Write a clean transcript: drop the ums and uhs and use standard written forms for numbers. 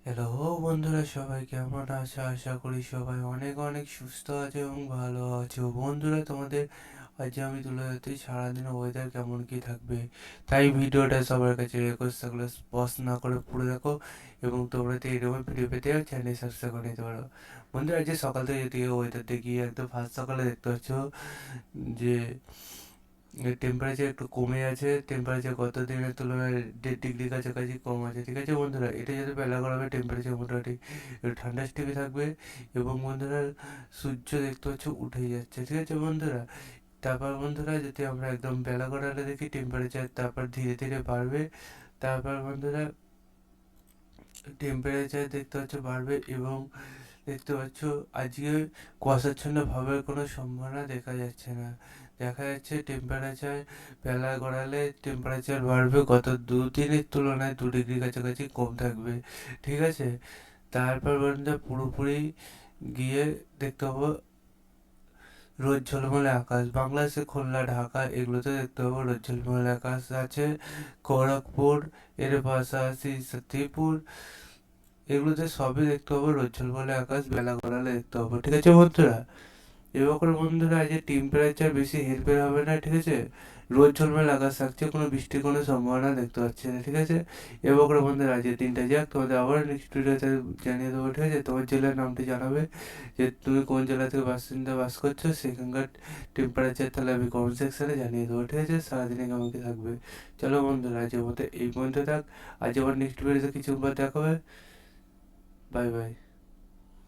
Hello বন্ধুরা, সবাই কেমন আছো? আশা করি সবাই অনেক অনেক সুস্থ আছে এবং ভালো আছো। বন্ধুরা, তোমাদের আজ আমি তুলে ধরতে সারাদিন ওয়েদার কেমন কি থাকবে, তাই ভিডিওটা সবার কাছে রিকোয়েস্ট থাকলে পজ না করে পুরো দেখো এবং তোমরা তো এরকম ভিডিও পেতে চ্যানেল সাবস্ক্রাইব করে নিতে পারো। বন্ধুরা, আজ সকাল থেকে যদি ওয়েদার দেখি, একদম ফার্স্ট সকালে দেখতে পাচ্ছ যে টেম্পারেচার একটু কমে আছে। টেম্পারেচার গত দিনের তুলনায় 1.5 ডিগ্রি কাছাকাছি কম আছে। ঠিক আছে বন্ধুরা, এটা যদি বেলা গরমে টেম্পারেচার মোটামুটি একটু ঠান্ডা স্টিপে থাকবে এবং বন্ধুরা সূর্য দেখতে পাচ্ছ উঠে যাচ্ছে। ঠিক আছে বন্ধুরা, তারপর বন্ধুরা যদি আমরা একদম বেলা গড়ালে দেখি টেম্পারেচার তারপর ধীরে ধীরে বাড়বে। তারপর বন্ধুরা টেম্পারেচার দেখতে পাচ্ছ বাড়বে এবং দেখতে পাচ্ছ আজকে কুয়াশাচ্ছন্ন ভাবের কোনো সম্ভাবনা দেখা যাচ্ছে না। দেখা যাচ্ছে টেম্পারেচার বেলা গড়ালে টেম্পারেচার বাড়বে, গত 2 দিনের তুলনায় 2 ডিগ্রি কাছাকাছি কম থাকবে। ঠিক আছে, তারপর বন্ধুরা পুরোপুরি গিয়ে দেখতে পাবো রোদ ঝলমলে আকাশ। বাংলাদেশে খুলনা, ঢাকা এগুলোতে দেখতে পাবো রোদ ঝলমলে আকাশ আছে। খড়গপুর, এর পাশাপাশি সতীপুর, এগুলোতে সবই দেখতে পাবো রোদ ঝলমলে আকাশ বেলা গড়ালে দেখতে পাবো। ঠিক আছে বন্ধুরা, এবার বন্ধুরা আজ টেম্পারেচার বেশি হেরফের হবে না। ঠিক আছে, রোদ ঝলমলে আকাশ থাকছে, কোনো বৃষ্টির কোনো সম্ভাবনা দেখতে পাচ্ছি না। ঠিক আছে, এবার বন্ধুরা আজকের দিনটা যাক, তোমাদের আবার নেক্সট ভিডিওতে জানিয়ে দেবো। ঠিক আছে, তোমার জেলার নামটি জানাবে যে তুমি কোন জেলা থেকে বাসিন্দা বাস করছো, সেখানকার টেম্পারেচার তাহলে আমি কমেন্ট সেকশনে জানিয়ে দেবো। ঠিক আছে, সারাদিনে কেমন কি থাকবে। চলো বন্ধুরা, আজকের মতো এই পর্যন্ত থাক। আজ আবার নেক্সট ভিডিওতে কিছু দেখাবে। Bye bye.